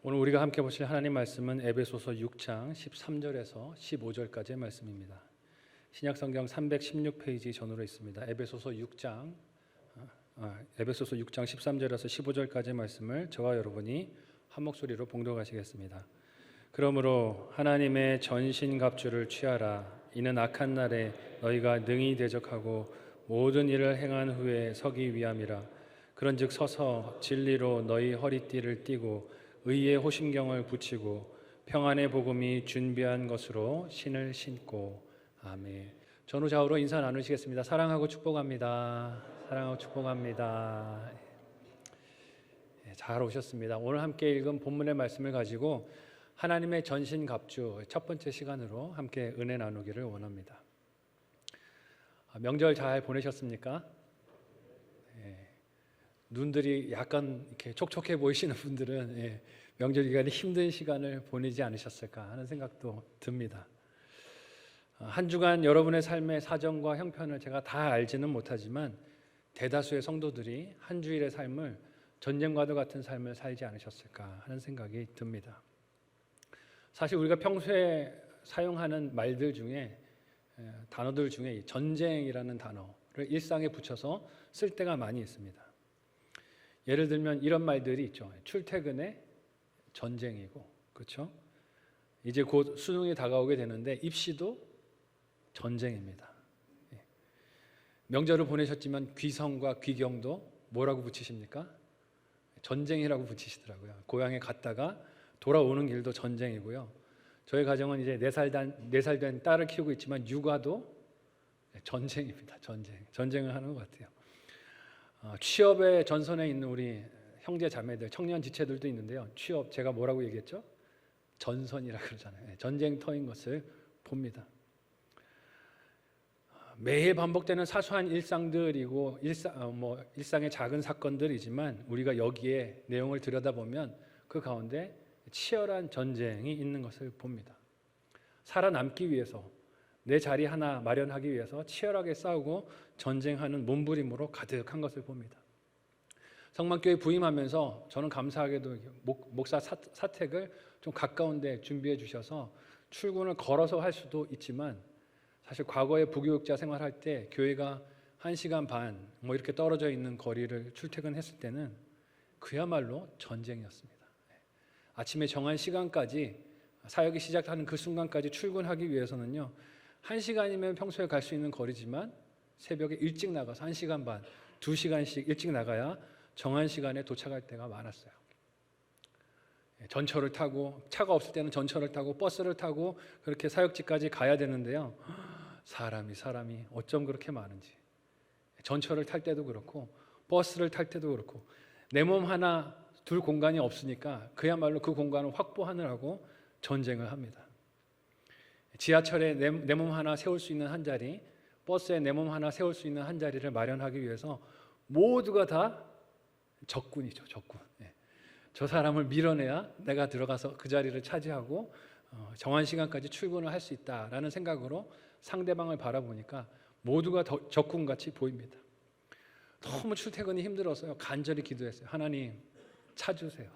오늘 우리가 함께 보실 하나님 말씀은 에베소서 6장 13절에서 15절까지의 말씀입니다. 신약성경 316페이지 전후로 있습니다. 에베소서 6장 13절에서 15절까지의 말씀을 저와 여러분이 한 목소리로 봉독하시겠습니다. 그러므로 하나님의 전신갑주를 취하라. 이는 악한 날에 너희가 능히 대적하고 모든 일을 행한 후에 서기 위함이라. 그런즉 서서 진리로 너희 허리띠를 띠고 의의 호심경을 붙이고 평안의 복음이 준비한 것으로 신을 신고. 아멘. 전후 좌우로 인사 나누시겠습니다. 사랑하고 축복합니다. 사랑하고 축복합니다. 잘 오셨습니다. 오늘 함께 읽은 본문의 말씀을 가지고 하나님의 전신갑주 첫 번째 시간으로 함께 은혜 나누기를 원합니다. 명절 잘 보내셨습니까? 눈들이 약간 이렇게 촉촉해 보이시는 분들은 명절 기간에 힘든 시간을 보내지 않으셨을까 하는 생각도 듭니다. 한 주간 여러분의 삶의 사정과 형편을 제가 다 알지는 못하지만 대다수의 성도들이 한 주일의 삶을 전쟁과도 같은 삶을 살지 않으셨을까 하는 생각이 듭니다. 사실 우리가 평소에 사용하는 말들 중에 단어들 중에 전쟁이라는 단어를 일상에 붙여서 쓸 때가 많이 있습니다. 예를 들면 이런 말들이 있죠. 출퇴근에 전쟁이고, 그렇죠? 이제 곧 수능이 다가오게 되는데 입시도 전쟁입니다. 명절을 보내셨지만 귀성과 귀경도 뭐라고 붙이십니까? 전쟁이라고 붙이시더라고요. 고향에 갔다가 돌아오는 길도 전쟁이고요. 저희 가정은 이제 4살 된 딸을 키우고 있지만 육아도 전쟁입니다. 전쟁을 하는 것 같아요. 취업의 전선에 있는 우리 형제 자매들, 청년 지체들도 있는데요. 취업 제가 뭐라고 얘기했죠? 전선이라고 그러잖아요. 전쟁터인 것을 봅니다. 매일 반복되는 사소한 일상들이고 일상의 작은 사건들이지만 우리가 여기에 내용을 들여다보면 그 가운데 치열한 전쟁이 있는 것을 봅니다. 살아남기 위해서 내 자리 하나 마련하기 위해서 치열하게 싸우고 전쟁하는 몸부림으로 가득한 것을 봅니다. 성만교회 부임하면서 저는 감사하게도 목사 사택을 좀 가까운 데 준비해 주셔서 출근을 걸어서 할 수도 있지만 사실 과거에 부교육자 생활할 때 교회가 1시간 반 이렇게 떨어져 있는 거리를 출퇴근했을 때는 그야말로 전쟁이었습니다. 아침에 정한 시간까지 사역이 시작하는 그 순간까지 출근하기 위해서는요 1시간이면 평소에 갈 수 있는 거리지만 새벽에 일찍 나가서 1시간 반, 2시간씩 일찍 나가야 정한 시간에 도착할 때가 많았어요. 전철을 타고 차가 없을 때는 전철을 타고 버스를 타고 그렇게 사역지까지 가야 되는데요. 사람이 어쩜 그렇게 많은지. 전철을 탈 때도 그렇고 버스를 탈 때도 그렇고 내 몸 하나 둘 공간이 없으니까 그야말로 그 공간을 확보하느라고 전쟁을 합니다. 지하철에 내 몸 하나 세울 수 있는 한 자리, 버스에 내 몸 하나 세울 수 있는 한 자리를 마련하기 위해서 모두가 다 적군이죠, 적군. 저 사람을 밀어내야 내가 들어가서 그 자리를 차지하고 정한 시간까지 출근을 할 수 있다라는 생각으로 상대방을 바라보니까 모두가 적군같이 보입니다. 너무 출퇴근이 힘들어서요 간절히 기도했어요. 하나님 차주세요.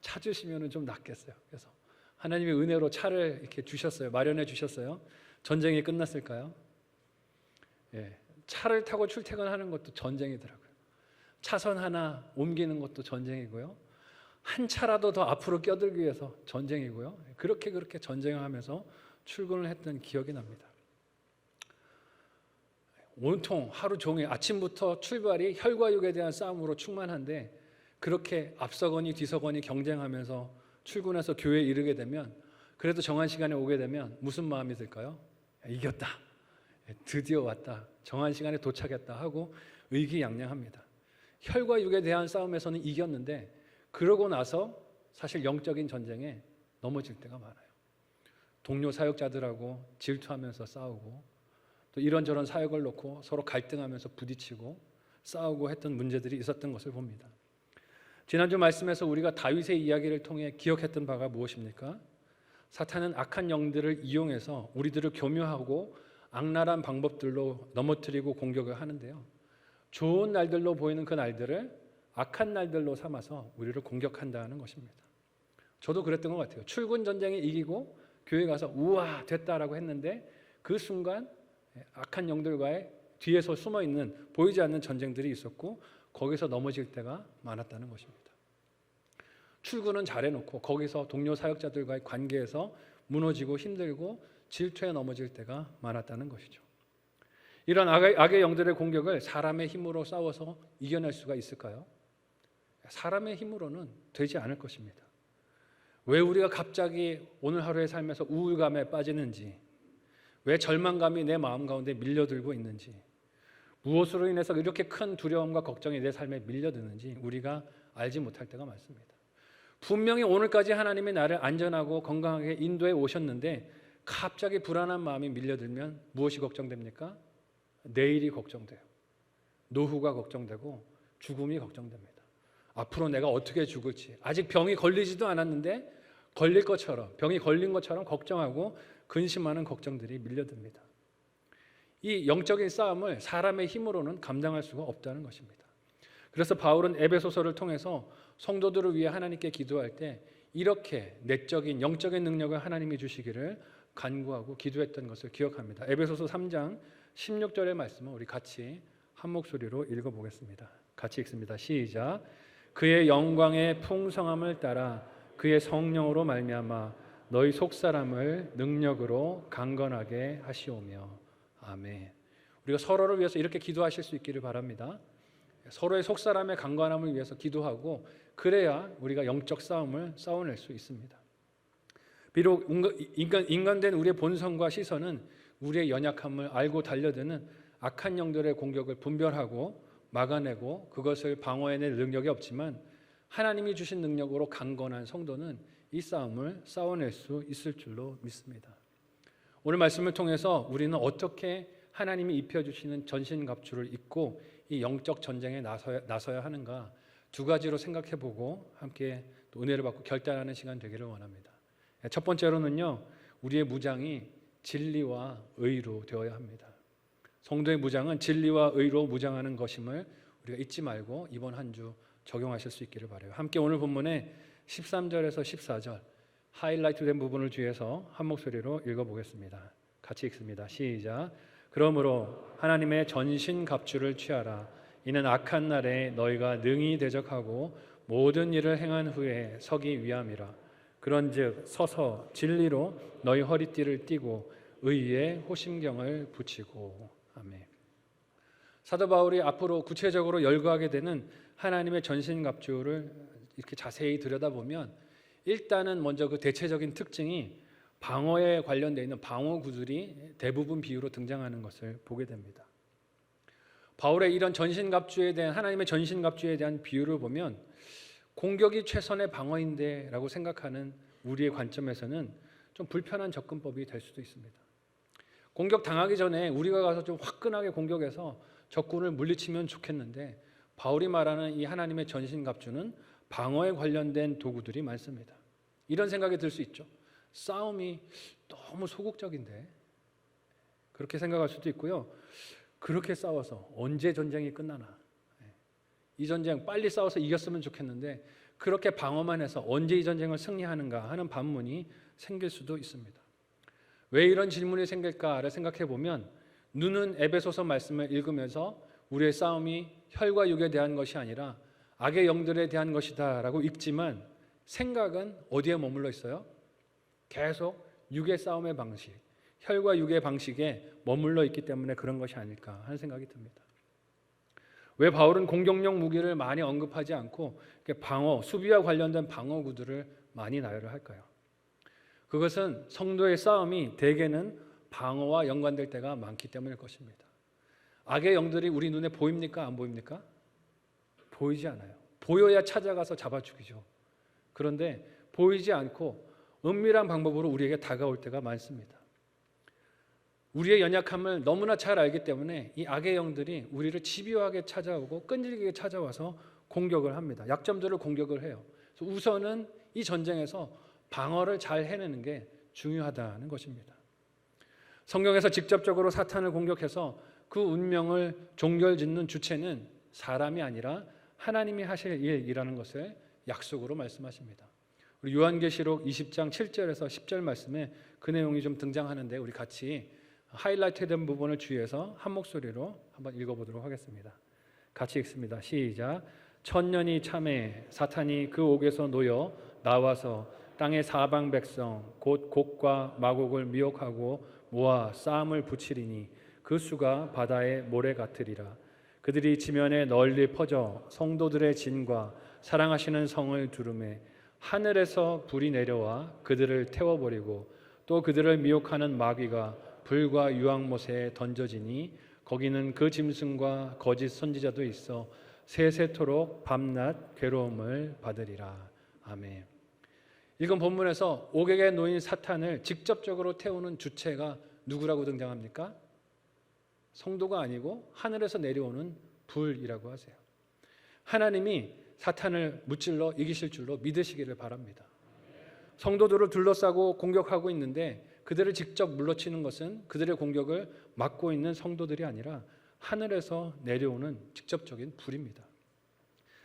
차주시면 좀 낫겠어요. 그래서 하나님의 은혜로 차를 이렇게 주셨어요. 마련해 주셨어요. 전쟁이 끝났을까요? 차를 타고 출퇴근하는 것도 전쟁이더라고요. 차선 하나 옮기는 것도 전쟁이고요. 한 차라도 더 앞으로 껴들기 위해서 전쟁이고요. 그렇게 전쟁을 하면서 출근을 했던 기억이 납니다. 온통 하루 종일 아침부터 출발이 혈과 육에 대한 싸움으로 충만한데 그렇게 앞서거니 뒤서거니 경쟁하면서 출근해서 교회에 이르게 되면 그래도 정한 시간에 오게 되면 무슨 마음이 들까요? 이겼다. 드디어 왔다. 정한 시간에 도착했다 하고 의기양양합니다. 혈과 육에 대한 싸움에서는 이겼는데 그러고 나서 사실 영적인 전쟁에 넘어질 때가 많아요. 동료 사역자들하고 질투하면서 싸우고 또 이런저런 사역을 놓고 서로 갈등하면서 부딪히고 싸우고 했던 문제들이 있었던 것을 봅니다. 지난주 말씀에서 우리가 다윗의 이야기를 통해 기억했던 바가 무엇입니까? 사탄은 악한 영들을 이용해서 우리들을 교묘하고 악랄한 방법들로 넘어뜨리고 공격을 하는데요. 좋은 날들로 보이는 그 날들을 악한 날들로 삼아서 우리를 공격한다는 것입니다. 저도 그랬던 것 같아요. 출군 전쟁에 이기고 교회 가서 우와 됐다라고 했는데 그 순간 악한 영들과의 뒤에서 숨어 있는 보이지 않는 전쟁들이 있었고 거기서 넘어질 때가 많았다는 것입니다. 출근은 잘해놓고 거기서 동료 사역자들과의 관계에서 무너지고 힘들고 질투에 넘어질 때가 많았다는 것이죠. 이런 악의 영들의 공격을 사람의 힘으로 싸워서 이겨낼 수가 있을까요? 사람의 힘으로는 되지 않을 것입니다. 왜 우리가 갑자기 오늘 하루의 삶에서 우울감에 빠지는지, 왜 절망감이 내 마음 가운데 밀려들고 있는지, 무엇으로 인해서 이렇게 큰 두려움과 걱정이 내 삶에 밀려드는지 우리가 알지 못할 때가 많습니다. 분명히 오늘까지 하나님이 나를 안전하고 건강하게 인도해 오셨는데 갑자기 불안한 마음이 밀려들면 무엇이 걱정됩니까? 내일이 걱정돼요. 노후가 걱정되고 죽음이 걱정됩니다. 앞으로 내가 어떻게 죽을지, 아직 병이 걸리지도 않았는데 걸릴 것처럼, 병이 걸린 것처럼 걱정하고 근심하는 걱정들이 밀려듭니다. 이 영적인 싸움을 사람의 힘으로는 감당할 수가 없다는 것입니다. 그래서 바울은 에베소서를 통해서 성도들을 위해 하나님께 기도할 때 이렇게 내적인 영적인 능력을 하나님이 주시기를 간구하고 기도했던 것을 기억합니다. 에베소서 3장 16절의 말씀을 우리 같이 한 목소리로 읽어보겠습니다. 같이 읽습니다. 시작. 그의 영광의 풍성함을 따라 그의 성령으로 말미암아 너희 속사람을 능력으로 강건하게 하시오며. 아멘. 우리가 서로를 위해서 이렇게 기도하실 수 있기를 바랍니다. 서로의 속사람의 강건함을 위해서 기도하고 그래야 우리가 영적 싸움을 싸워낼 수 있습니다. 비록 인간된 우리의 본성과 시선은 우리의 연약함을 알고 달려드는 악한 영들의 공격을 분별하고 막아내고 그것을 방어해낼 능력이 없지만 하나님이 주신 능력으로 강건한 성도는 이 싸움을 싸워낼 수 있을 줄로 믿습니다. 오늘 말씀을 통해서 우리는 어떻게 하나님이 입혀주시는 전신갑주를 입고 이 영적 전쟁에 나서야 하는가 두 가지로 생각해보고 함께 또 은혜를 받고 결단하는 시간 되기를 원합니다. 첫 번째로는요, 우리의 무장이 진리와 의로 되어야 합니다. 성도의 무장은 진리와 의로 무장하는 것임을 우리가 잊지 말고 이번 한 주 적용하실 수 있기를 바라요. 함께 오늘 본문의 13절에서 14절 하이라이트된 부분을 뒤에서 한 목소리로 읽어보겠습니다. 같이 읽습니다. 시작. 그러므로 하나님의 전신갑주를 취하라. 이는 악한 날에 너희가 능히 대적하고 모든 일을 행한 후에 서기 위함이라. 그런즉 서서 진리로 너희 허리띠를 띠고 의의 호심경을 붙이고. 아멘. 사도 바울이 앞으로 구체적으로 열거하게 되는 하나님의 전신갑주를 이렇게 자세히 들여다보면 일단은 먼저 그 대체적인 특징이 방어에 관련되어 있는 방어 구들이 대부분 비유로 등장하는 것을 보게 됩니다. 바울의 이런 전신갑주에 대한 하나님의 전신갑주에 대한 비유를 보면 공격이 최선의 방어인데 라고 생각하는 우리의 관점에서는 좀 불편한 접근법이 될 수도 있습니다. 공격 당하기 전에 우리가 가서 좀 화끈하게 공격해서 적군을 물리치면 좋겠는데 바울이 말하는 이 하나님의 전신갑주는 방어에 관련된 도구들이 많습니다. 이런 생각이 들 수 있죠. 싸움이 너무 소극적인데 그렇게 생각할 수도 있고요. 그렇게 싸워서 언제 전쟁이 끝나나, 이 전쟁 빨리 싸워서 이겼으면 좋겠는데 그렇게 방어만 해서 언제 이 전쟁을 승리하는가 하는 반문이 생길 수도 있습니다. 왜 이런 질문이 생길까를 생각해 보면 눈은 에베소서 말씀을 읽으면서 우리의 싸움이 혈과 육에 대한 것이 아니라 악의 영들에 대한 것이다 라고 읽지만 생각은 어디에 머물러 있어요? 계속 육의 싸움의 방식, 혈과 육의 방식에 머물러 있기 때문에 그런 것이 아닐까 하는 생각이 듭니다. 왜 바울은 공격용 무기를 많이 언급하지 않고 방어, 수비와 관련된 방어구들을 많이 나열을 할까요? 그것은 성도의 싸움이 대개는 방어와 연관될 때가 많기 때문일 것입니다. 악의 영들이 우리 눈에 보입니까? 안 보입니까? 보이지 않아요. 보여야 찾아가서 잡아 죽이죠. 그런데 보이지 않고 은밀한 방법으로 우리에게 다가올 때가 많습니다. 우리의 연약함을 너무나 잘 알기 때문에 이 악의 영들이 우리를 집요하게 찾아오고 끈질기게 찾아와서 공격을 합니다. 약점들을 공격을 해요. 그래서 우선은 이 전쟁에서 방어를 잘 해내는 게 중요하다는 것입니다. 성경에서 직접적으로 사탄을 공격해서 그 운명을 종결짓는 주체는 사람이 아니라 하나님이 하실 일이라는 것을 약속으로 말씀하십니다. 그리고 요한계시록 20장 7절에서 10절 말씀에 그 내용이 좀 등장하는데 우리 같이 하이라이트된 부분을 주의해서 한 목소리로 한번 읽어보도록 하겠습니다. 같이 읽습니다. 시작. 천년이 참에 사탄이 그 옥에서 놓여 나와서 땅의 사방 백성 곧 곡과 마곡을 미혹하고 모아 싸움을 붙이리니 그 수가 바다의 모래 같으리라. 그들이 지면에 널리 퍼져 성도들의 진과 사랑하시는 성을 두르매 하늘에서 불이 내려와 그들을 태워버리고 또 그들을 미혹하는 마귀가 불과 유황못에 던져지니 거기는 그 짐승과 거짓 선지자도 있어 세세토록 밤낮 괴로움을 받으리라. 아멘. 읽은 본문에서 옥에 놓인 사탄을 직접적으로 태우는 주체가 누구라고 등장합니까? 성도가 아니고 하늘에서 내려오는 불이라고 하세요. 하나님이 사탄을 무찔러 이기실 줄로 믿으시기를 바랍니다. 성도들을 둘러싸고 공격하고 있는데 그들을 직접 물러치는 것은 그들의 공격을 막고 있는 성도들이 아니라 하늘에서 내려오는 직접적인 불입니다.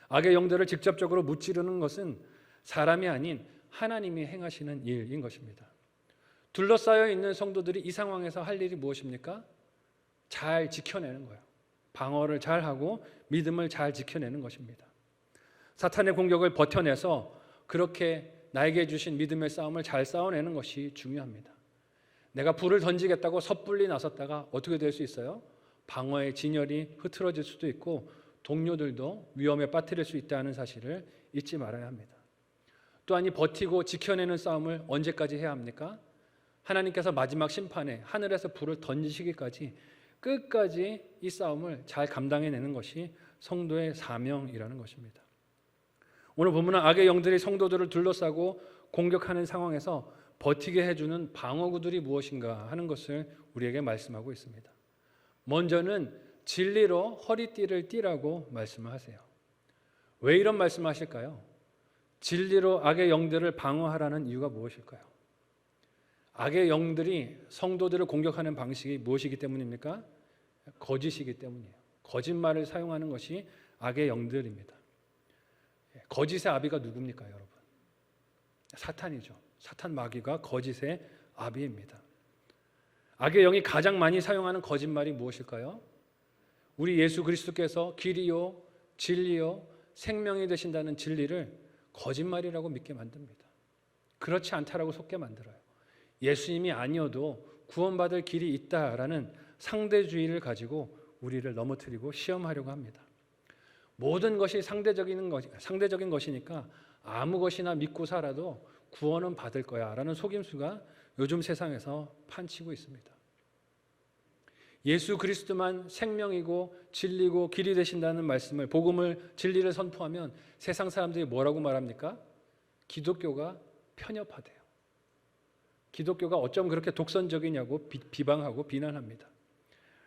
악의 영들을 직접적으로 무찌르는 것은 사람이 아닌 하나님이 행하시는 일인 것입니다. 둘러싸여 있는 성도들이 이 상황에서 할 일이 무엇입니까? 잘 지켜내는 거예요. 방어를 잘하고 믿음을 잘 지켜내는 것입니다. 사탄의 공격을 버텨내서 그렇게 나에게 주신 믿음의 싸움을 잘 싸워내는 것이 중요합니다. 내가 불을 던지겠다고 섣불리 나섰다가 어떻게 될 수 있어요? 방어의 진열이 흐트러질 수도 있고 동료들도 위험에 빠뜨릴 수 있다는 사실을 잊지 말아야 합니다. 또한 이 버티고 지켜내는 싸움을 언제까지 해야 합니까? 하나님께서 마지막 심판에 하늘에서 불을 던지시기까지 끝까지 이 싸움을 잘 감당해내는 것이 성도의 사명이라는 것입니다. 오늘 본문은 악의 영들이 성도들을 둘러싸고 공격하는 상황에서 버티게 해주는 방어구들이 무엇인가 하는 것을 우리에게 말씀하고 있습니다. 먼저는 진리로 허리띠를 띠라고 말씀을 하세요. 왜 이런 말씀을 하실까요? 진리로 악의 영들을 방어하라는 이유가 무엇일까요? 악의 영들이 성도들을 공격하는 방식이 무엇이기 때문입니까? 거짓이기 때문이에요. 거짓말을 사용하는 것이 악의 영들입니다. 거짓의 아비가 누굽니까, 여러분? 사탄이죠. 사탄 마귀가 거짓의 아비입니다. 악의 영이 가장 많이 사용하는 거짓말이 무엇일까요? 우리 예수 그리스도께서 길이요 진리요 생명이 되신다는 진리를 거짓말이라고 믿게 만듭니다. 그렇지 않다라고 속게 만들어요. 예수님이 아니어도 구원받을 길이 있다라는 상대주의를 가지고 우리를 넘어뜨리고 시험하려고 합니다. 모든 것이 상대적인 것이니까 아무 것이나 믿고 살아도 구원은 받을 거야 라는 속임수가 요즘 세상에서 판치고 있습니다. 예수 그리스도만 생명이고 진리고 길이 되신다는 말씀을, 복음을, 진리를 선포하면 세상 사람들이 뭐라고 말합니까? 기독교가 편협하대요. 기독교가 어쩜 그렇게 독선적이냐고 비방하고 비난합니다.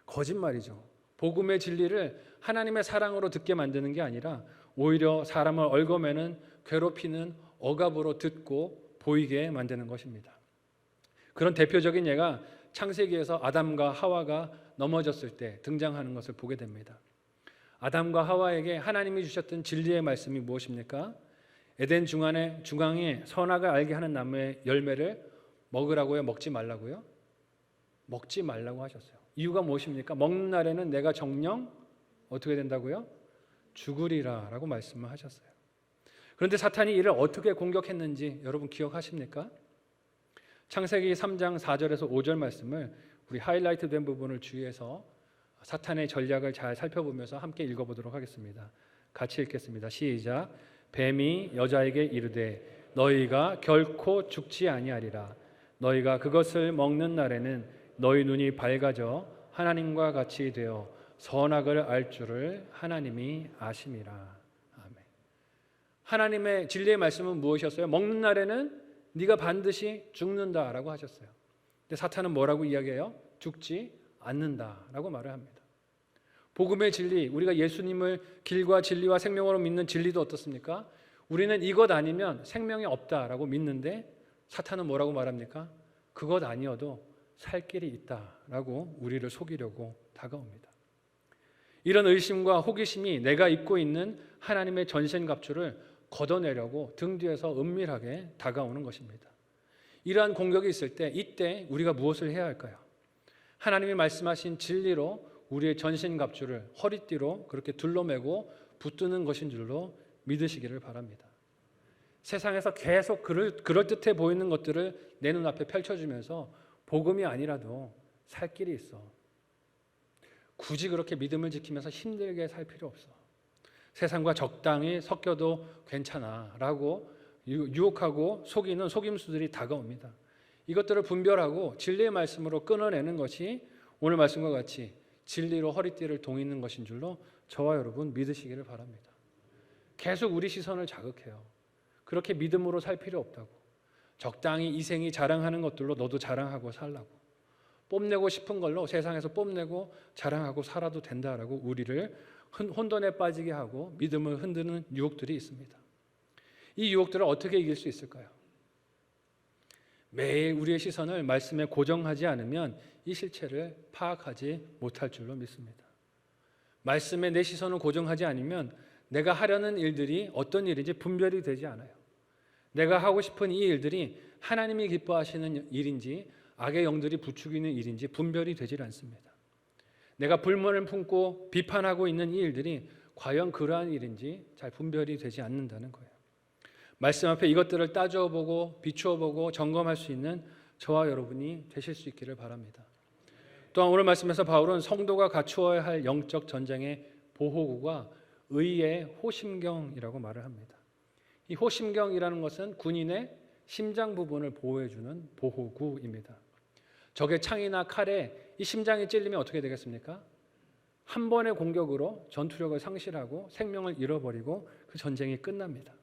거짓말이죠. 복음의 진리를 하나님의 사랑으로 듣게 만드는 게 아니라 오히려 사람을 얽어매는, 괴롭히는 억압으로 듣고 보이게 만드는 것입니다. 그런 대표적인 예가 창세기에서 아담과 하와가 넘어졌을 때 등장하는 것을 보게 됩니다. 아담과 하와에게 하나님이 주셨던 진리의 말씀이 무엇입니까? 에덴 중앙에 선악을 알게 하는 나무의 열매를 먹으라고요? 먹지 말라고요? 먹지 말라고 하셨어요. 이유가 무엇입니까? 먹는 날에는 내가 정녕 어떻게 된다고요? 죽으리라 라고 말씀을 하셨어요. 그런데 사탄이 이를 어떻게 공격했는지 여러분 기억하십니까? 창세기 3장 4절에서 5절 말씀을 우리 하이라이트 된 부분을 주의해서 사탄의 전략을 잘 살펴보면서 함께 읽어보도록 하겠습니다. 같이 읽겠습니다. 시작. 뱀이 여자에게 이르되 너희가 결코 죽지 아니하리라. 너희가 그것을 먹는 날에는 너희 눈이 밝아져 하나님과 같이 되어 선악을 알 줄을 하나님이 아심이라. 아멘. 하나님의 진리의 말씀은 무엇이었어요? 먹는 날에는 네가 반드시 죽는다라고 하셨어요. 근데 사탄은 뭐라고 이야기해요? 죽지 않는다라고 말을 합니다. 복음의 진리, 우리가 예수님을 길과 진리와 생명으로 믿는 진리도 어떻습니까? 우리는 이것 아니면 생명이 없다라고 믿는데 사탄은 뭐라고 말합니까? 그것 아니어도 살 길이 있다라고 우리를 속이려고 다가옵니다. 이런 의심과 호기심이 내가 입고 있는 하나님의 전신갑주를 걷어내려고 등 뒤에서 은밀하게 다가오는 것입니다. 이러한 공격이 있을 때 이때 우리가 무엇을 해야 할까요? 하나님이 말씀하신 진리로 우리의 전신갑주를 허리띠로 그렇게 둘러매고 붙드는 것인 줄로 믿으시기를 바랍니다. 세상에서 계속 그럴듯해 보이는 것들을 내 눈앞에 펼쳐주면서 복음이 아니라도 살 길이 있어. 굳이 그렇게 믿음을 지키면서 힘들게 살 필요 없어. 세상과 적당히 섞여도 괜찮아 라고 유혹하고 속이는 속임수들이 다가옵니다. 이것들을 분별하고 진리의 말씀으로 끊어내는 것이 오늘 말씀과 같이 진리로 허리띠를 동이는 것인 줄로 저와 여러분 믿으시기를 바랍니다. 계속 우리 시선을 자극해요. 그렇게 믿음으로 살 필요 없다고. 적당히 이생이 자랑하는 것들로 너도 자랑하고 살라고. 뽐내고 싶은 걸로 세상에서 뽐내고 자랑하고 살아도 된다라고 우리를 혼돈에 빠지게 하고 믿음을 흔드는 유혹들이 있습니다. 이 유혹들을 어떻게 이길 수 있을까요? 매일 우리의 시선을 말씀에 고정하지 않으면 이 실체를 파악하지 못할 줄로 믿습니다. 말씀에 내 시선을 고정하지 않으면 내가 하려는 일들이 어떤 일인지 분별이 되지 않아요. 내가 하고 싶은 이 일들이 하나님이 기뻐하시는 일인지 악의 영들이 부추기는 일인지 분별이 되질 않습니다. 내가 불만을 품고 비판하고 있는 이 일들이 과연 그러한 일인지 잘 분별이 되지 않는다는 거예요. 말씀 앞에 이것들을 따져보고 비추어보고 점검할 수 있는 저와 여러분이 되실 수 있기를 바랍니다. 또한 오늘 말씀에서 바울은 성도가 갖추어야 할 영적 전쟁의 보호구가 의의 호심경이라고 말을 합니다. 이 호심경이라는 것은 군인의 심장 부분을 보호해주는 보호구입니다. 적의 창이나 칼에 이 심장이 찔리면 어떻게 되겠습니까? 한 번의 공격으로 전투력을 상실하고 생명을 잃어버리고 그 전쟁이 끝납니다.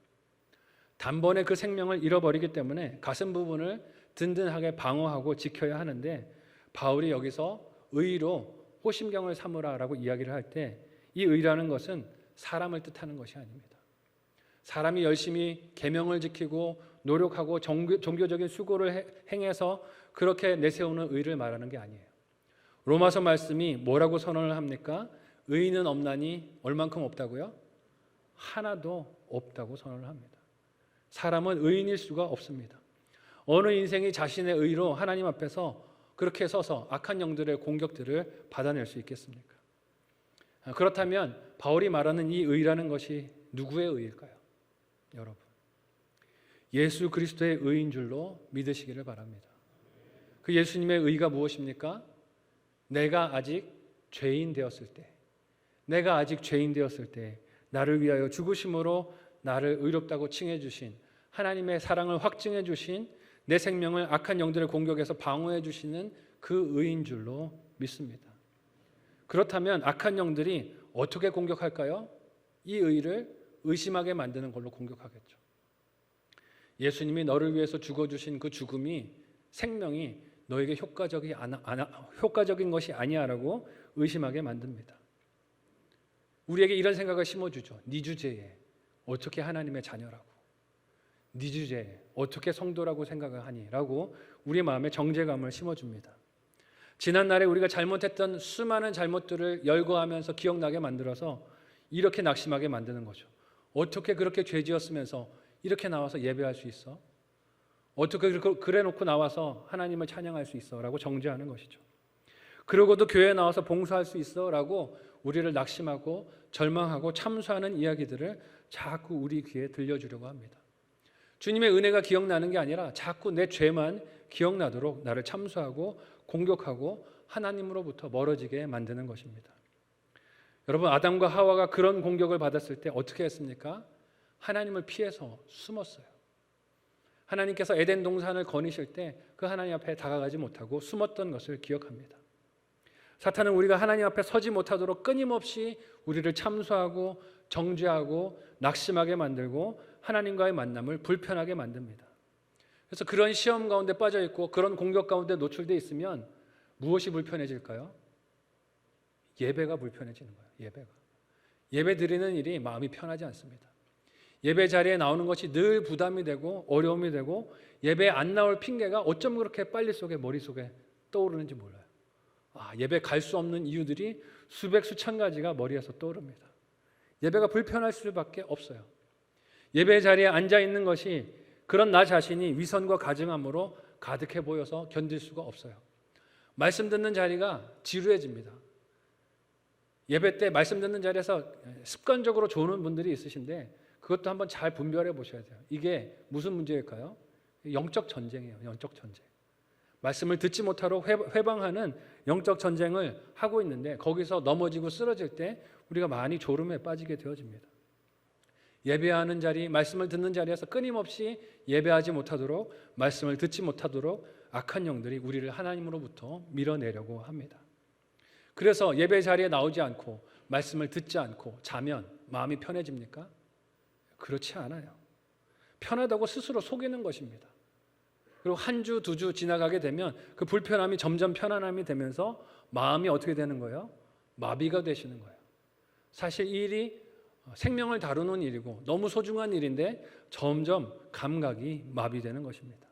단번에 그 생명을 잃어버리기 때문에 가슴 부분을 든든하게 방어하고 지켜야 하는데 바울이 여기서 의로 호심경을 삼으라라고 이야기를 할 때 이 의라는 것은 사람을 뜻하는 것이 아닙니다. 사람이 열심히 계명을 지키고 노력하고 종교적인 수고를 행해서 그렇게 내세우는 의를 말하는 게 아니에요. 로마서 말씀이 뭐라고 선언을 합니까? 의인은 없나니 얼만큼 없다고요? 하나도 없다고 선언을 합니다. 사람은 의인일 수가 없습니다. 어느 인생이 자신의 의로 하나님 앞에서 그렇게 서서 악한 영들의 공격들을 받아낼 수 있겠습니까? 그렇다면 바울이 말하는 이 의라는 것이 누구의 의일까요? 여러분, 예수 그리스도의 의인 줄로 믿으시기를 바랍니다. 그 예수님의 의가 무엇입니까? 내가 아직 죄인 되었을 때 나를 위하여 죽으심으로 나를 의롭다고 칭해 주신 하나님의 사랑을 확증해 주신 내 생명을 악한 영들의 공격에서 방어해 주시는 그 의인 줄로 믿습니다. 그렇다면 악한 영들이 어떻게 공격할까요? 이 의를 의심하게 만드는 걸로 공격하겠죠. 예수님이 너를 위해서 죽어주신 그 죽음이 생명이 너에게 효과적인 것이 아니야라고 의심하게 만듭니다. 우리에게 이런 생각을 심어주죠. 네 주제에 어떻게 하나님의 자녀라고, 네 주제에 어떻게 성도라고 생각을 하니? 라고 우리 마음에 정죄감을 심어줍니다. 지난날에 우리가 잘못했던 수많은 잘못들을 열거하면서 기억나게 만들어서 이렇게 낙심하게 만드는 거죠. 어떻게 그렇게 죄지었으면서 이렇게 나와서 예배할 수 있어? 어떻게 그래 놓고 나와서 하나님을 찬양할 수 있어? 라고 정죄하는 것이죠. 그러고도 교회에 나와서 봉사할 수 있어? 라고 우리를 낙심하고 절망하고 참수하는 이야기들을 자꾸 우리 귀에 들려주려고 합니다. 주님의 은혜가 기억나는 게 아니라 자꾸 내 죄만 기억나도록 나를 참수하고 공격하고 하나님으로부터 멀어지게 만드는 것입니다. 여러분, 아담과 하와가 그런 공격을 받았을 때 어떻게 했습니까? 하나님을 피해서 숨었어요. 하나님께서 에덴 동산을 거니실 때 그 하나님 앞에 다가가지 못하고 숨었던 것을 기억합니다. 사탄은 우리가 하나님 앞에 서지 못하도록 끊임없이 우리를 참수하고 정죄하고 낙심하게 만들고 하나님과의 만남을 불편하게 만듭니다. 그래서 그런 시험 가운데 빠져 있고 그런 공격 가운데 노출되어 있으면 무엇이 불편해질까요? 예배가 불편해지는 거예요. 예배 드리는 일이 마음이 편하지 않습니다. 예배 자리에 나오는 것이 늘 부담이 되고 어려움이 되고 예배에 안 나올 핑계가 어쩜 그렇게 빨리 머릿속에 떠오르는지 몰라요. 예배 갈 수 없는 이유들이 수백 수천 가지가 머리에서 떠오릅니다. 예배가 불편할 수밖에 없어요. 예배 자리에 앉아 있는 것이 그런 나 자신이 위선과 가증함으로 가득해 보여서 견딜 수가 없어요. 말씀 듣는 자리가 지루해집니다. 예배 때 말씀 듣는 자리에서 습관적으로 조는 분들이 있으신데 그것도 한번 잘 분별해 보셔야 돼요. 이게 무슨 문제일까요? 영적 전쟁이에요. 영적 전쟁. 말씀을 듣지 못하러 회방하는 영적 전쟁을 하고 있는데 거기서 넘어지고 쓰러질 때 우리가 많이 졸음에 빠지게 되어집니다. 예배하는 자리, 말씀을 듣는 자리에서 끊임없이 예배하지 못하도록, 말씀을 듣지 못하도록 악한 영들이 우리를 하나님으로부터 밀어내려고 합니다. 그래서 예배 자리에 나오지 않고 말씀을 듣지 않고 자면 마음이 편해집니까? 그렇지 않아요. 편하다고 스스로 속이는 것입니다. 그리고 한 주, 두 주 지나가게 되면 그 불편함이 점점 편안함이 되면서 마음이 어떻게 되는 거예요? 마비가 되시는 거예요. 사실 이 일이 생명을 다루는 일이고 너무 소중한 일인데 점점 감각이 마비되는 것입니다.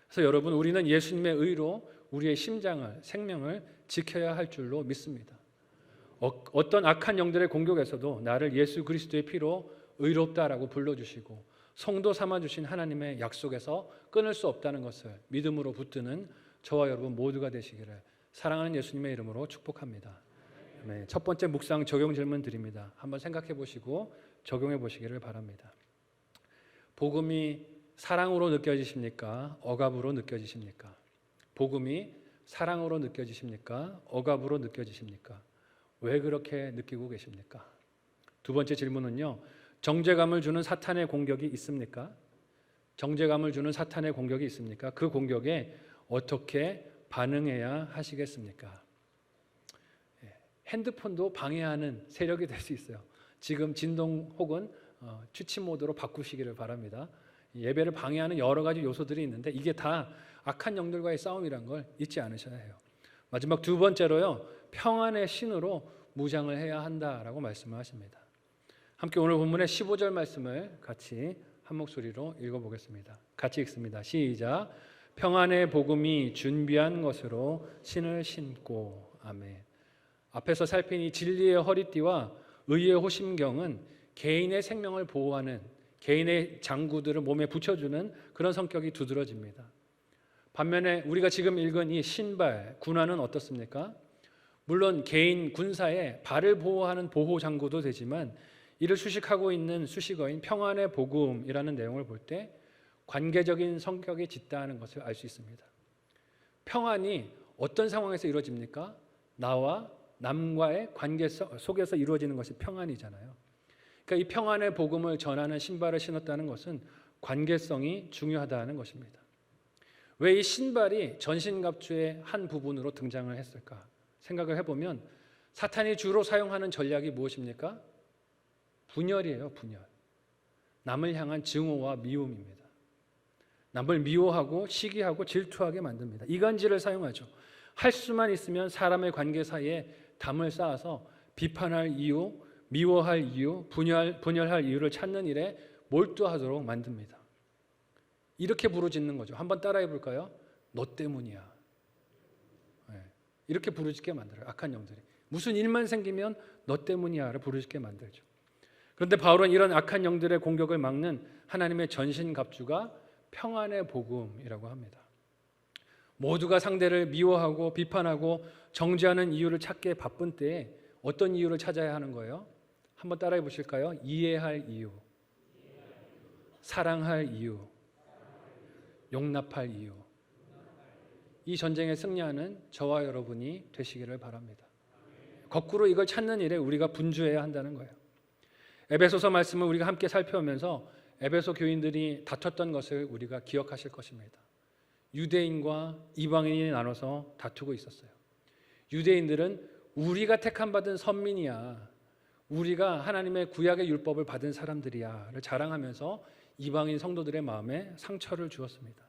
그래서 여러분, 우리는 예수님의 의로 우리의 심장을, 생명을 지켜야 할 줄로 믿습니다. 어떤 악한 영들의 공격에서도 나를 예수 그리스도의 피로 의롭다라고 불러주시고 성도 삼아주신 하나님의 약속에서 끊을 수 없다는 것을 믿음으로 붙드는 저와 여러분 모두가 되시기를 사랑하는 예수님의 이름으로 축복합니다. 네, 첫 번째 묵상 적용 질문 드립니다. 한번 생각해 보시고 적용해 보시기를 바랍니다. 복음이 사랑으로 느껴지십니까? 억압으로 느껴지십니까? 복음이 사랑으로 느껴지십니까? 억압으로 느껴지십니까? 왜 그렇게 느끼고 계십니까? 두 번째 질문은요. 정죄감을 주는 사탄의 공격이 있습니까? 정죄감을 주는 사탄의 공격이 있습니까? 그 공격에 어떻게 반응해야 하시겠습니까? 핸드폰도 방해하는 세력이 될 수 있어요. 지금 진동 혹은 취침 모드로 바꾸시기를 바랍니다. 예배를 방해하는 여러 가지 요소들이 있는데 이게 다 악한 영들과의 싸움이란 걸 잊지 않으셔야 해요. 마지막 두 번째로요. 평안의 신으로 무장을 해야 한다라고 말씀을 하십니다. 함께 오늘 본문의 15절 말씀을 같이 한 목소리로 읽어보겠습니다. 같이 읽습니다. 시작. 평안의 복음이 준비한 것으로 신을 신고. 아멘. 앞에서 살핀 이 진리의 허리띠와 의의 호심경은 개인의 생명을 보호하는, 개인의 장구들을 몸에 붙여주는 그런 성격이 두드러집니다. 반면에 우리가 지금 읽은 이 신발, 군화는 어떻습니까? 물론 개인 군사의 발을 보호하는 보호 장구도 되지만 이를 수식하고 있는 수식어인 평안의 복음이라는 내용을 볼 때 관계적인 성격이 짙다는 것을 알 수 있습니다. 평안이 어떤 상황에서 이루어집니까? 나와 남과의 관계 속에서 이루어지는 것이 평안이잖아요. 그러니까 이 평안의 복음을 전하는 신발을 신었다는 것은 관계성이 중요하다는 것입니다. 왜 이 신발이 전신갑주의 한 부분으로 등장을 했을까? 생각을 해보면 사탄이 주로 사용하는 전략이 무엇입니까? 분열이에요. 분열. 남을 향한 증오와 미움입니다. 남을 미워하고 시기하고 질투하게 만듭니다. 이간질을 사용하죠. 할 수만 있으면 사람의 관계 사이에 담을 쌓아서 비판할 이유, 미워할 이유, 분열할 이유를 찾는 일에 몰두하도록 만듭니다. 이렇게 부르짖는 거죠. 한번 따라해 볼까요? 너 때문이야. 네. 이렇게 부르짖게 만들어요. 악한 영들이. 무슨 일만 생기면 너 때문이야를 부르짖게 만들죠. 그런데 바울은 이런 악한 영들의 공격을 막는 하나님의 전신갑주가 평안의 복음이라고 합니다. 모두가 상대를 미워하고 비판하고 정죄하는 이유를 찾기에 바쁜 때에 어떤 이유를 찾아야 하는 거예요? 한번 따라해 보실까요? 이해할 이유, 사랑할 이유, 용납할 이유. 이 전쟁에 승리하는 저와 여러분이 되시기를 바랍니다. 거꾸로 이걸 찾는 일에 우리가 분주해야 한다는 거예요. 에베소서 말씀을 우리가 함께 살펴보면서 에베소 교인들이 다퉜던 것을 우리가 기억하실 것입니다. 유대인과 이방인이 나눠서 다투고 있었어요. 유대인들은 우리가 택함받은 선민이야, 우리가 하나님의 구약의 율법을 받은 사람들이야를 자랑하면서 이방인 성도들의 마음에 상처를 주었습니다.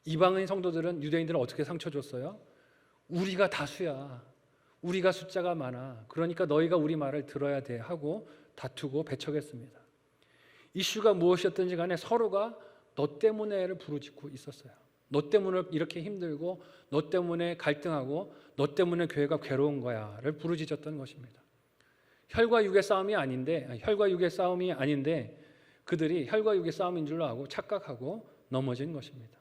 이방인 성도들은 유대인들은 어떻게 상처 줬어요? 우리가 다수야, 우리가 숫자가 많아, 그러니까 너희가 우리 말을 들어야 돼 하고 다투고 배척했습니다. 이슈가 무엇이었든지 간에 서로가 너 때문에를 부르짖고 있었어요. 너 때문에 이렇게 힘들고, 너 때문에 갈등하고, 너 때문에 교회가 괴로운 거야를 부르짖었던 것입니다. 혈과 육의 싸움이 아닌데 그들이 혈과 육의 싸움인 줄로 알고 착각하고 넘어진 것입니다.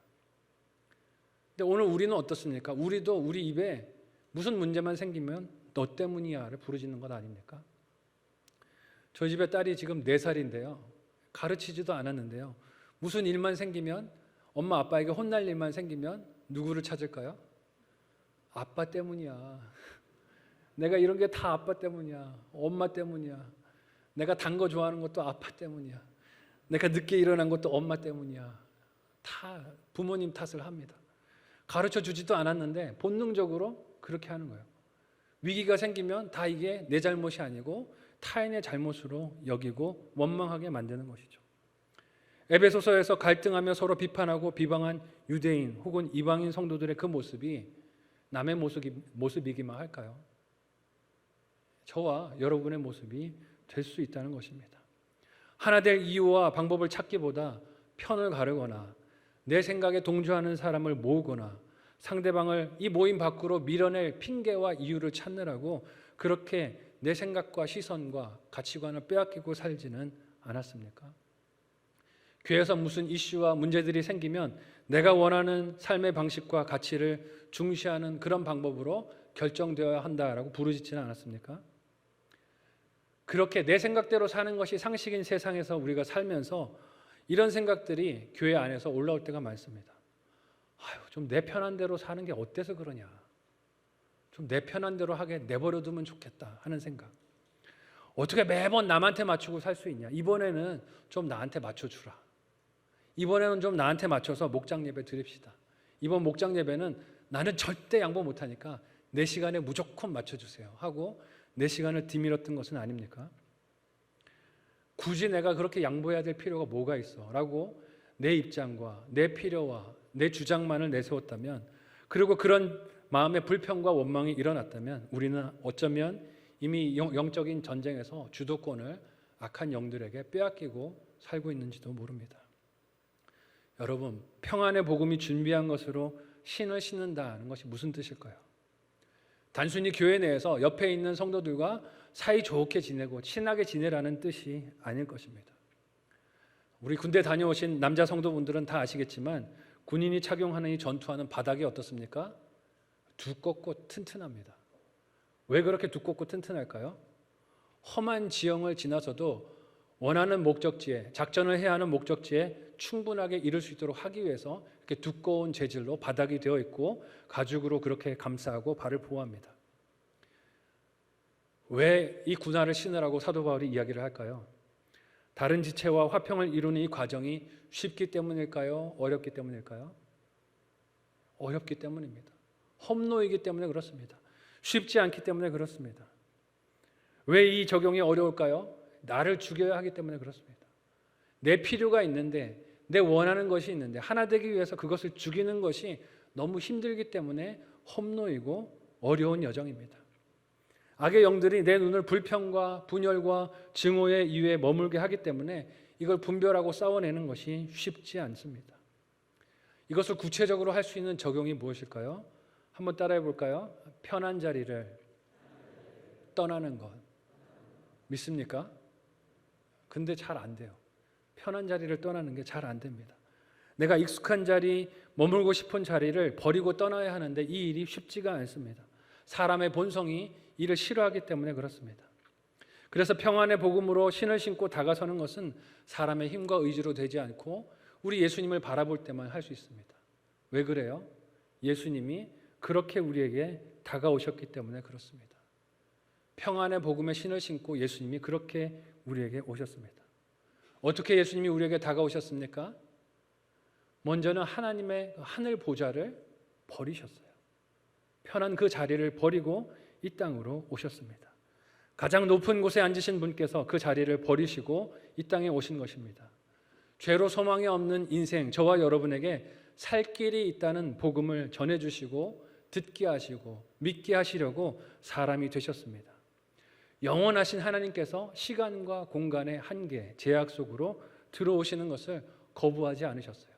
근데 오늘 우리는 어떻습니까? 우리도 우리 입에 무슨 문제만 생기면 너 때문이야를 부르짖는 것 아닙니까? 저희 집에 딸이 지금 4살인데요. 가르치지도 않았는데요. 무슨 일만 생기면, 엄마 아빠에게 혼날 일만 생기면 누구를 찾을까요? 아빠 때문이야. 내가 이런 게 다 아빠 때문이야. 엄마 때문이야. 내가 단 거 좋아하는 것도 아빠 때문이야. 내가 늦게 일어난 것도 엄마 때문이야. 다 부모님 탓을 합니다. 가르쳐 주지도 않았는데 본능적으로 그렇게 하는 거예요. 위기가 생기면 다 이게 내 잘못이 아니고 타인의 잘못으로 여기고 원망하게 만드는 것이죠. 에베소서에서 갈등하며 서로 비판하고 비방한 유대인 혹은 이방인 성도들의 그 모습이 남의 모습이기만 할까요? 저와 여러분의 모습이 될 수 있다는 것입니다. 하나 될 이유와 방법을 찾기보다 편을 가르거나 내 생각에 동조하는 사람을 모으거나 상대방을 이 모임 밖으로 밀어낼 핑계와 이유를 찾느라고 그렇게 내 생각과 시선과 가치관을 빼앗기고 살지는 않았습니까? 교회에서 무슨 이슈와 문제들이 생기면 내가 원하는 삶의 방식과 가치를 중시하는 그런 방법으로 결정되어야 한다라고 부르짖지는 않았습니까? 그렇게 내 생각대로 사는 것이 상식인 세상에서 우리가 살면서 이런 생각들이 교회 안에서 올라올 때가 많습니다. 좀 내 편한 대로 사는 게 어때서 그러냐. 좀 내 편한 대로 하게 내버려두면 좋겠다 하는 생각. 어떻게 매번 남한테 맞추고 살 수 있냐. 이번에는 좀 나한테 맞춰주라. 이번에는 좀 나한테 맞춰서 목장 예배 드립시다. 이번 목장 예배는 나는 절대 양보 못하니까 내 시간에 무조건 맞춰주세요 하고 내 시간을 뒤밀었던 것은 아닙니까? 굳이 내가 그렇게 양보해야 될 필요가 뭐가 있어? 라고 내 입장과 내 필요와 내 주장만을 내세웠다면, 그리고 그런 마음의 불평과 원망이 일어났다면 우리는 어쩌면 이미 영적인 전쟁에서 주도권을 악한 영들에게 빼앗기고 살고 있는지도 모릅니다. 여러분, 평안의 복음이 준비한 것으로 신을 신는다는 것이 무슨 뜻일까요? 단순히 교회 내에서 옆에 있는 성도들과 사이좋게 지내고 친하게 지내라는 뜻이 아닐 것입니다. 우리 군대 다녀오신 남자 성도분들은 다 아시겠지만 군인이 착용하는 이 전투화는 바닥이 어떻습니까? 두껍고 튼튼합니다. 왜 그렇게 두껍고 튼튼할까요? 험한 지형을 지나서도 원하는 목적지에, 작전을 해야 하는 목적지에 충분하게 이룰 수 있도록 하기 위해서 이렇게 두꺼운 재질로 바닥이 되어 있고 가죽으로 그렇게 감싸고 발을 보호합니다. 왜 이 군화를 신으라고 사도 바울이 이야기를 할까요? 다른 지체와 화평을 이루는 이 과정이 쉽기 때문일까요? 어렵기 때문일까요? 어렵기 때문입니다. 험노이기 때문에 그렇습니다. 쉽지 않기 때문에 그렇습니다. 왜 이 적용이 어려울까요? 나를 죽여야 하기 때문에 그렇습니다. 내 필요가 있는데, 내 원하는 것이 있는데 하나 되기 위해서 그것을 죽이는 것이 너무 힘들기 때문에 험노이고 어려운 여정입니다. 악의 영들이 내 눈을 불평과 분열과 증오의 이유에 머물게 하기 때문에 이걸 분별하고 싸워내는 것이 쉽지 않습니다. 이것을 구체적으로 할 수 있는 적용이 무엇일까요? 한번 따라해 볼까요? 편한 자리를 떠나는 것. 믿습니까? 근데 잘 안 돼요. 편한 자리를 떠나는 게 잘 안 됩니다. 내가 익숙한 자리, 머물고 싶은 자리를 버리고 떠나야 하는데 이 일이 쉽지가 않습니다. 사람의 본성이 이를 싫어하기 때문에 그렇습니다. 그래서 평안의 복음으로 신을 신고 다가서는 것은 사람의 힘과 의지로 되지 않고 우리 예수님을 바라볼 때만 할 수 있습니다. 왜 그래요? 예수님이 그렇게 우리에게 다가오셨기 때문에 그렇습니다. 평안의 복음의 신을 신고 예수님이 그렇게 우리에게 오셨습니다. 어떻게 예수님이 우리에게 다가오셨습니까? 먼저는 하나님의 하늘 보좌를 버리셨어요. 편한 그 자리를 버리고 이 땅으로 오셨습니다. 가장 높은 곳에 앉으신 분께서 그 자리를 버리시고 이 땅에 오신 것입니다. 죄로 소망이 없는 인생, 저와 여러분에게 살 길이 있다는 복음을 전해주시고 듣게 하시고 믿게 하시려고 사람이 되셨습니다. 영원하신 하나님께서 시간과 공간의 한계, 제약 속으로 들어오시는 것을 거부하지 않으셨어요.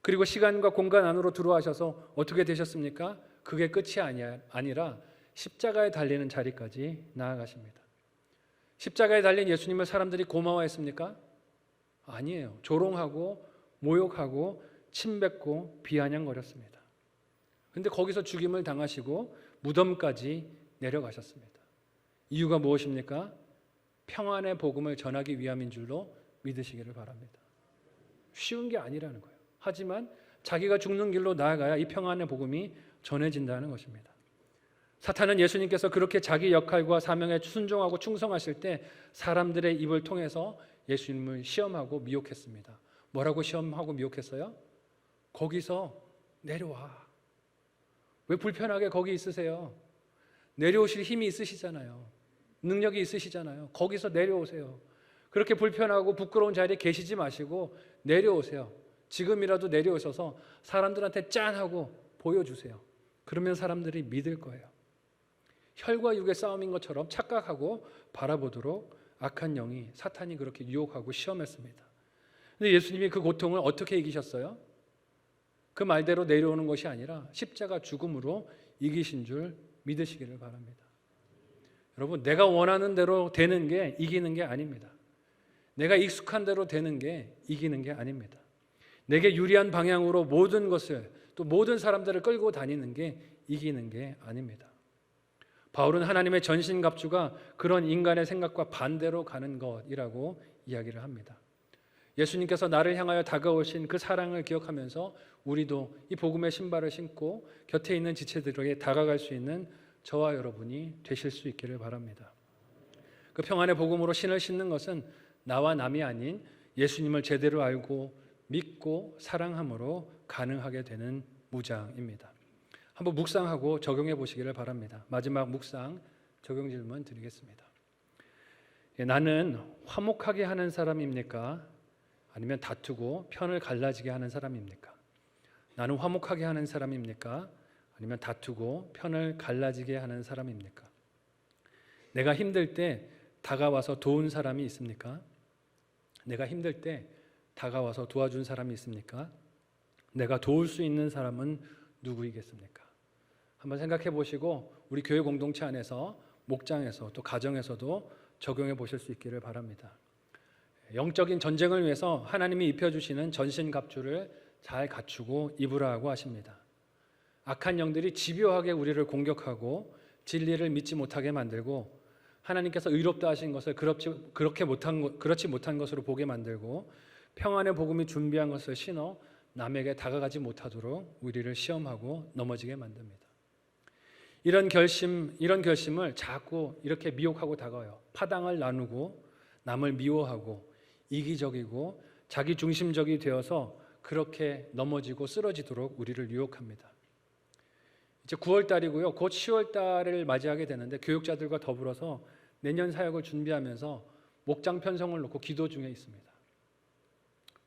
그리고 시간과 공간 안으로 들어와셔서 어떻게 되셨습니까? 그게 끝이 아니라 십자가에 달리는 자리까지 나아가십니다. 십자가에 달린 예수님을 사람들이 고마워했습니까? 아니에요. 조롱하고 모욕하고 침뱉고 비아냥거렸습니다. 근데 거기서 죽임을 당하시고 무덤까지 내려가셨습니다. 이유가 무엇입니까? 평안의 복음을 전하기 위함인 줄로 믿으시기를 바랍니다. 쉬운 게 아니라는 거예요. 하지만 자기가 죽는 길로 나아가야 이 평안의 복음이 전해진다는 것입니다. 사탄은 예수님께서 그렇게 자기 역할과 사명에 순종하고 충성하실 때 사람들의 입을 통해서 예수님을 시험하고 미혹했습니다. 뭐라고 시험하고 미혹했어요? 거기서 내려와. 왜 불편하게 거기 있으세요? 내려오실 힘이 있으시잖아요. 능력이 있으시잖아요. 거기서 내려오세요. 그렇게 불편하고 부끄러운 자리에 계시지 마시고 내려오세요. 지금이라도 내려오셔서 사람들한테 짠하고 보여주세요. 그러면 사람들이 믿을 거예요. 혈과 육의 싸움인 것처럼 착각하고 바라보도록 악한 영이 사탄이 그렇게 유혹하고 시험했습니다. 근데 예수님이 그 고통을 어떻게 이기셨어요? 그 말대로 내려오는 것이 아니라 십자가 죽음으로 이기신 줄 믿으시기를 바랍니다. 여러분, 내가 원하는 대로 되는 게 이기는 게 아닙니다. 내가 익숙한 대로 되는 게 이기는 게 아닙니다. 내게 유리한 방향으로 모든 것을 또 모든 사람들을 끌고 다니는 게 이기는 게 아닙니다. 바울은 하나님의 전신갑주가 그런 인간의 생각과 반대로 가는 것이라고 이야기를 합니다. 예수님께서 나를 향하여 다가오신 그 사랑을 기억하면서 우리도 이 복음의 신발을 신고 곁에 있는 지체들에게 다가갈 수 있는 저와 여러분이 되실 수 있기를 바랍니다. 그 평안의 복음으로 신을 신는 것은 나와 남이 아닌 예수님을 제대로 알고 믿고 사랑함으로 가능하게 되는 무장입니다. 한번 묵상하고 적용해 보시기를 바랍니다. 마지막 묵상 적용 질문 드리겠습니다. 나는 화목하게 하는 사람입니까? 아니면 다투고 편을 갈라지게 하는 사람입니까? 나는 화목하게 하는 사람입니까? 아니면 다투고 편을 갈라지게 하는 사람입니까? 내가 힘들 때 다가와서 도운 사람이 있습니까? 내가 힘들 때 다가와서 도와준 사람이 있습니까? 내가 도울 수 있는 사람은 누구이겠습니까? 한번 생각해 보시고 우리 교회 공동체 안에서 목장에서 또 가정에서도 적용해 보실 수 있기를 바랍니다. 영적인 전쟁을 위해서 하나님이 입혀주시는 전신갑주를 잘 갖추고 입으라고 하십니다. 악한 영들이 집요하게 우리를 공격하고 진리를 믿지 못하게 만들고 하나님께서 의롭다 하신 것을 그렇지 못한 것으로 보게 만들고 평안의 복음이 준비한 것을 신어 남에게 다가가지 못하도록 우리를 시험하고 넘어지게 만듭니다. 이런 결심을 자꾸 이렇게 미혹하고 다가와요. 파당을 나누고 남을 미워하고 이기적이고 자기중심적이 되어서 그렇게 넘어지고 쓰러지도록 우리를 유혹합니다. 이제 9월 달이고요. 곧 10월 달을 맞이하게 되는데 교육자들과 더불어서 내년 사역을 준비하면서 목장 편성을 놓고 기도 중에 있습니다.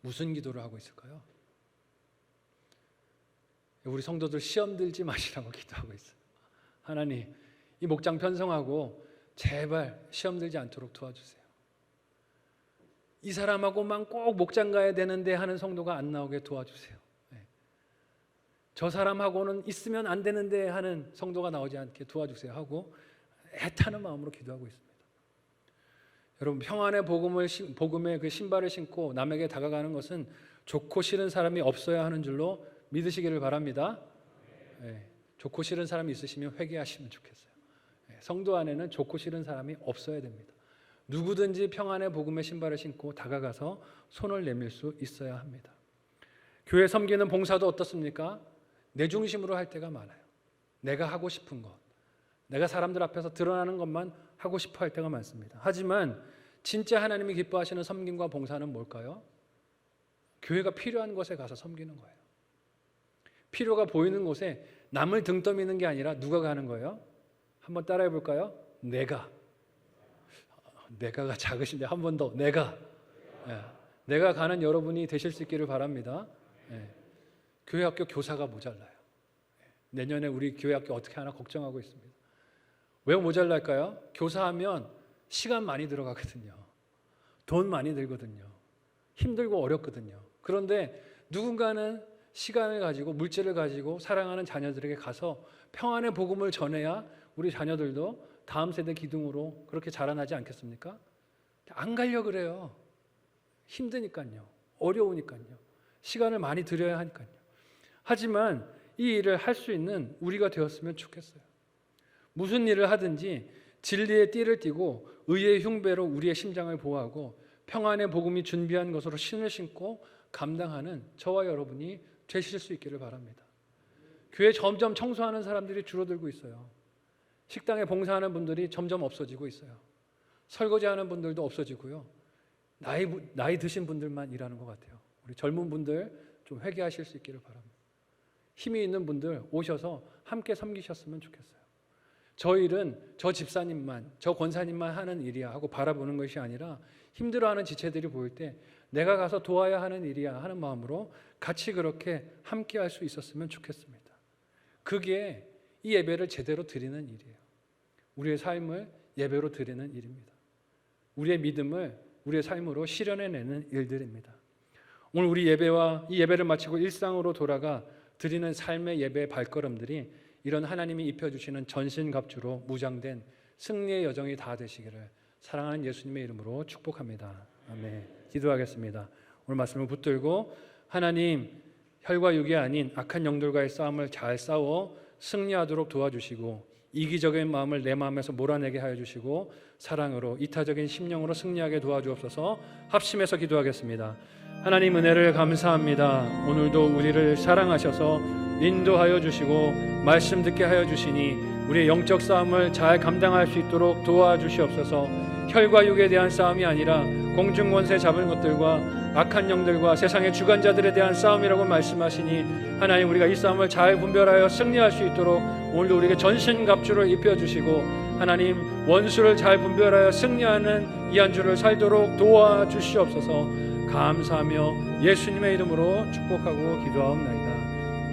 무슨 기도를 하고 있을까요? 우리 성도들 시험 들지 마시라고 기도하고 있어요. 하나님, 이 목장 편성하고 제발 시험 들지 않도록 도와주세요. 이 사람하고만 꼭 목장 가야 되는데 하는 성도가 안 나오게 도와주세요. 저 사람하고는 있으면 안 되는데 하는 성도가 나오지 않게 도와주세요 하고 애타는 마음으로 기도하고 있습니다. 여러분, 평안의 복음의 그 신발을 신고 남에게 다가가는 것은 좋고 싫은 사람이 없어야 하는 줄로 믿으시기를 바랍니다. 좋고 싫은 사람이 있으시면 회개하시면 좋겠어요. 성도 안에는 좋고 싫은 사람이 없어야 됩니다. 누구든지 평안의 복음의 신발을 신고 다가가서 손을 내밀 수 있어야 합니다. 교회 섬기는 봉사도 어떻습니까? 내 중심으로 할 때가 많아요. 내가 하고 싶은 것, 내가 사람들 앞에서 드러나는 것만 하고 싶어 할 때가 많습니다. 하지만 진짜 하나님이 기뻐하시는 섬김과 봉사는 뭘까요? 교회가 필요한 곳에 가서 섬기는 거예요. 필요가 보이는 곳에 남을 등 떠미는 게 아니라 누가 가는 거예요? 한번 따라해 볼까요? 내가가 작으신데 한 번 더 내가 가는 여러분이 되실 수 있기를 바랍니다. 교회 학교 교사가 모자라요. 내년에 우리 교회 학교 어떻게 하나 걱정하고 있습니다. 왜 모자랄까요? 교사하면 시간 많이 들어가거든요. 돈 많이 들거든요. 힘들고 어렵거든요. 그런데 누군가는 시간을 가지고 물질을 가지고 사랑하는 자녀들에게 가서 평안의 복음을 전해야 우리 자녀들도 다음 세대 기둥으로 그렇게 자라나지 않겠습니까? 안 가려고 그래요. 힘드니까요. 어려우니까요. 시간을 많이 들여야 하니까요. 하지만 이 일을 할 수 있는 우리가 되었으면 좋겠어요. 무슨 일을 하든지 진리의 띠를 띠고 의의 흉배로 우리의 심장을 보호하고 평안의 복음이 준비한 것으로 신을 신고 감당하는 저와 여러분이 되실 수 있기를 바랍니다. 교회 점점 청소하는 사람들이 줄어들고 있어요. 식당에 봉사하는 분들이 점점 없어지고 있어요. 설거지하는 분들도 없어지고요. 나이 드신 분들만 일하는 것 같아요. 우리 젊은 분들 좀 회개하실 수 있기를 바랍니다. 힘이 있는 분들 오셔서 함께 섬기셨으면 좋겠어요. 저 일은 저 집사님만, 저 권사님만 하는 일이야 하고 바라보는 것이 아니라 힘들어하는 지체들이 보일 때 내가 가서 도와야 하는 일이야 하는 마음으로 같이 그렇게 함께 할 수 있었으면 좋겠습니다. 그게 이 예배를 제대로 드리는 일이에요. 우리의 삶을 예배로 드리는 일입니다. 우리의 믿음을 우리의 삶으로 실현해내는 일들입니다. 오늘 우리 예배와 이 예배를 마치고 일상으로 돌아가 드리는 삶의 예배의 발걸음들이 이런 하나님이 입혀주시는 전신갑주로 무장된 승리의 여정이 다 되시기를 사랑하는 예수님의 이름으로 축복합니다. 아멘. 기도하겠습니다. 오늘 말씀을 붙들고 하나님, 혈과 육이 아닌 악한 영들과의 싸움을 잘 싸워 승리하도록 도와주시고 이기적인 마음을 내 마음에서 몰아내게 하여 주시고 사랑으로 이타적인 심령으로 승리하게 도와주옵소서. 합심해서 기도하겠습니다. 하나님 은혜를 감사합니다. 오늘도 우리를 사랑하셔서 인도하여 주시고 말씀 듣게 하여 주시니 우리의 영적 싸움을 잘 감당할 수 있도록 도와주시옵소서. 혈과 육에 대한 싸움이 아니라 공중권세 잡은 것들과 악한 영들과 세상의 주관자들에 대한 싸움이라고 말씀하시니 하나님, 우리가 이 싸움을 잘 분별하여 승리할 수 있도록 오늘도 우리에게 전신갑주를 입혀주시고 하나님, 원수를 잘 분별하여 승리하는 이 한 주를 살도록 도와주시옵소서. 감사하며 예수님의 이름으로 축복하고 기도하옵나이다.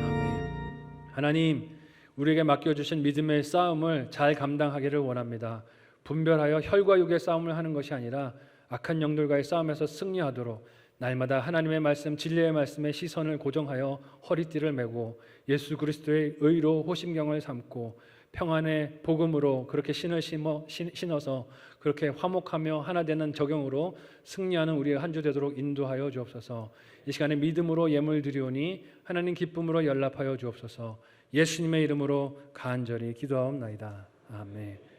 아멘. 하나님, 우리에게 맡겨주신 믿음의 싸움을 잘 감당하기를 원합니다. 분별하여 혈과 육의 싸움을 하는 것이 아니라 악한 영들과의 싸움에서 승리하도록 날마다 하나님의 말씀, 진리의 말씀에 시선을 고정하여 허리띠를 메고 예수 그리스도의 의로 호심경을 삼고 평안의 복음으로 그렇게 신을 신어서 그렇게 화목하며 하나 되는 적용으로 승리하는 우리의 한 주 되도록 인도하여 주옵소서. 이 시간에 믿음으로 예물 드리오니 하나님 기쁨으로 연락하여 주옵소서. 예수님의 이름으로 간절히 기도하옵나이다. 아멘.